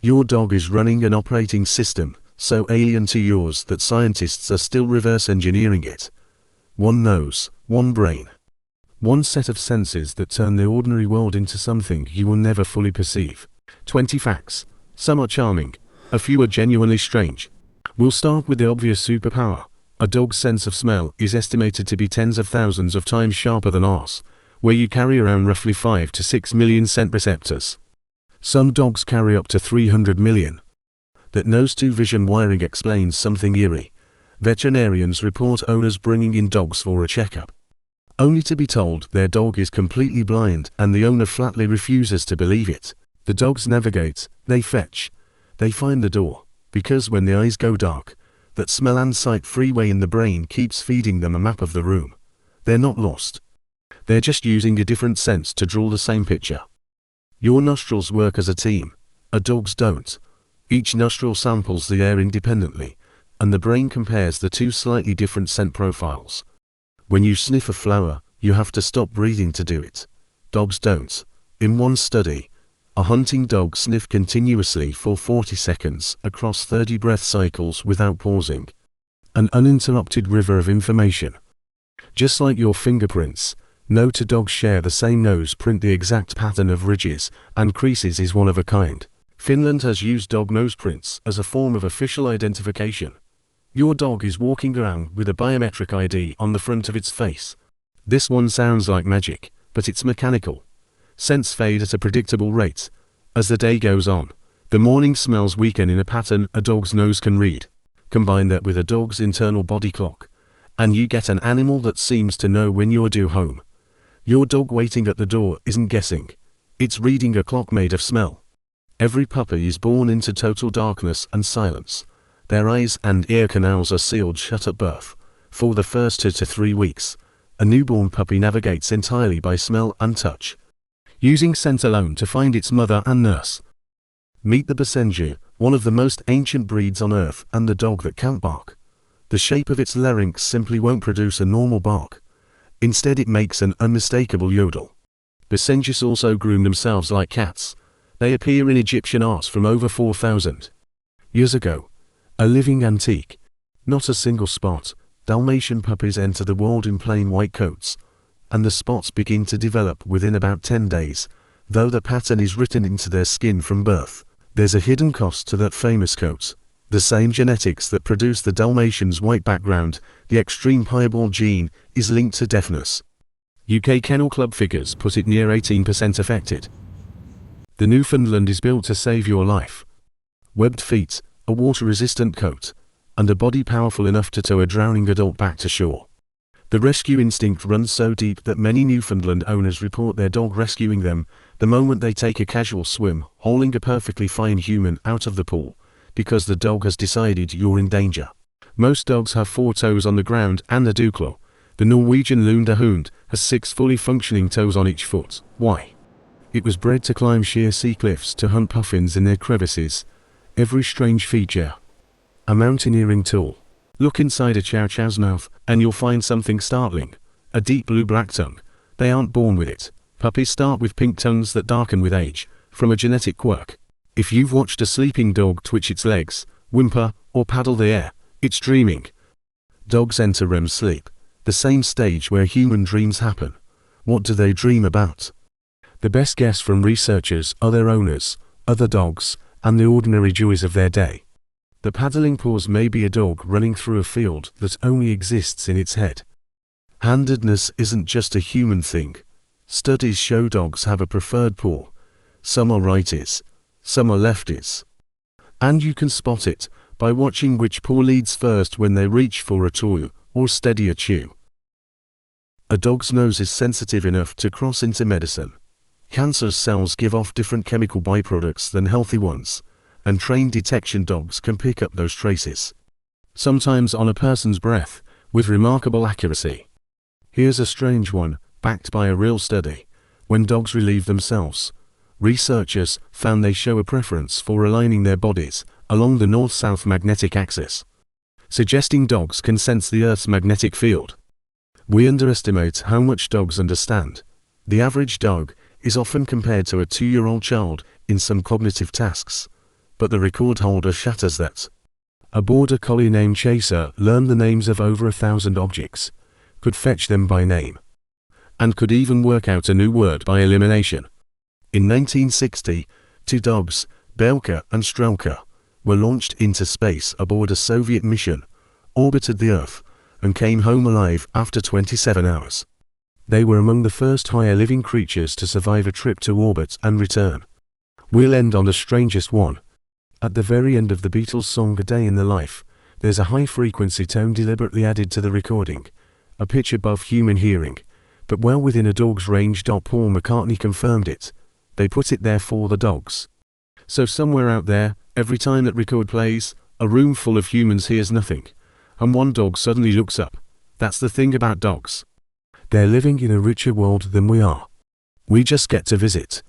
Your dog is running an operating system so alien to yours that scientists are still reverse engineering it. One nose, one brain. One set of senses that turn the ordinary world into something you will never fully perceive. 20 facts. Some are charming, a few are genuinely strange. We'll start with the obvious superpower. A dog's sense of smell is estimated to be tens of thousands of times sharper than ours, where you carry around roughly 5 to 6 million scent receptors. Some dogs carry up to 300 million. That nose-to vision wiring explains something eerie. Veterinarians report owners bringing in dogs for a checkup, only to be told their dog is completely blind and the owner flatly refuses to believe it. The dogs navigate, they fetch, they find the door, because when the eyes go dark, that smell and sight freeway in the brain keeps feeding them a map of the room. They're not lost. They're just using a different sense to draw the same picture. Your nostrils work as a team. A dog's don't. Each nostril samples the air independently, and the brain compares the two slightly different scent profiles. When you sniff a flower, you have to stop breathing to do it. Dogs don't. In one study, a hunting dog sniffed continuously for 40 seconds across 30 breath cycles without pausing. An uninterrupted river of information. Just like your fingerprints, no two dogs share the same nose print. The exact pattern of ridges and creases is one of a kind. Finland has used dog nose prints as a form of official identification. Your dog is walking around with a biometric ID on the front of its face. This one sounds like magic, but it's mechanical. Scents fade at a predictable rate. As the day goes on, the morning smells weaken in a pattern a dog's nose can read. Combine that with a dog's internal body clock, and you get an animal that seems to know when you're due home. Your dog waiting at the door isn't guessing. It's reading a clock made of smell. Every puppy is born into total darkness and silence. Their eyes and ear canals are sealed shut at birth. For the first 2 to 3 weeks, a newborn puppy navigates entirely by smell and touch, using scent alone to find its mother and nurse. Meet the Basenji, one of the most ancient breeds on earth and the dog that can't bark. The shape of its larynx simply won't produce a normal bark. Instead it makes an unmistakable yodel. Basenjis also groom themselves like cats. They appear in Egyptian art from over 4,000 years ago. A living antique. Not a single spot. Dalmatian puppies enter the world in plain white coats, and the spots begin to develop within about 10 days, though the pattern is written into their skin from birth. There's a hidden cost to that famous coat. The same genetics that produce the Dalmatian's white background, the extreme piebald gene, is linked to deafness. UK Kennel Club figures put it near 18% affected. The Newfoundland is built to save your life. Webbed feet, a water-resistant coat, and a body powerful enough to tow a drowning adult back to shore. The rescue instinct runs so deep that many Newfoundland owners report their dog rescuing them the moment they take a casual swim, hauling a perfectly fine human out of the pool, because the dog has decided you're in danger. Most dogs have 4 toes on the ground and a duklo. The Norwegian Lundahund has 6 fully functioning toes on each foot. Why? It was bred to climb sheer sea cliffs to hunt puffins in their crevices. Every strange feature. A mountaineering tool. Look inside a chow chow's mouth and you'll find something startling. A deep blue black tongue. They aren't born with it. Puppies start with pink tongues that darken with age, from a genetic quirk. If you've watched a sleeping dog twitch its legs, whimper, or paddle the air, it's dreaming. Dogs enter REM sleep, the same stage where human dreams happen. What do they dream about? The best guess from researchers are their owners, other dogs, and the ordinary joys of their day. The paddling pause may be a dog running through a field that only exists in its head. Handedness isn't just a human thing. Studies show dogs have a preferred paw. Some are righties, some are lefties. And you can spot it by watching which paw leads first when they reach for a toy or steady a chew. A dog's nose is sensitive enough to cross into medicine. Cancer cells give off different chemical byproducts than healthy ones, and trained detection dogs can pick up those traces, sometimes on a person's breath, with remarkable accuracy. Here's a strange one, backed by a real study. When dogs relieve themselves, researchers found they show a preference for aligning their bodies along the north-south magnetic axis, suggesting dogs can sense the Earth's magnetic field. We underestimate how much dogs understand. The average dog is often compared to a 2-year-old child in some cognitive tasks. but the record holder shatters that. A border collie named Chaser learned the names of over 1,000 objects, could fetch them by name, and could even work out a new word by elimination. In 1960, two dogs, Belka and Strelka, were launched into space aboard a Soviet mission, orbited the Earth, and came home alive after 27 hours. They were among the first higher living creatures to survive a trip to orbit and return. We'll end on the strangest one. At the very end of the Beatles song A Day in the Life, there's a high-frequency tone deliberately added to the recording, a pitch above human hearing, but well within a dog's range. Paul McCartney confirmed it. They put it there for the dogs. So somewhere out there, every time that record plays, a room full of humans hears nothing, and one dog suddenly looks up. That's the thing about dogs. They're living in a richer world than we are. We just get to visit.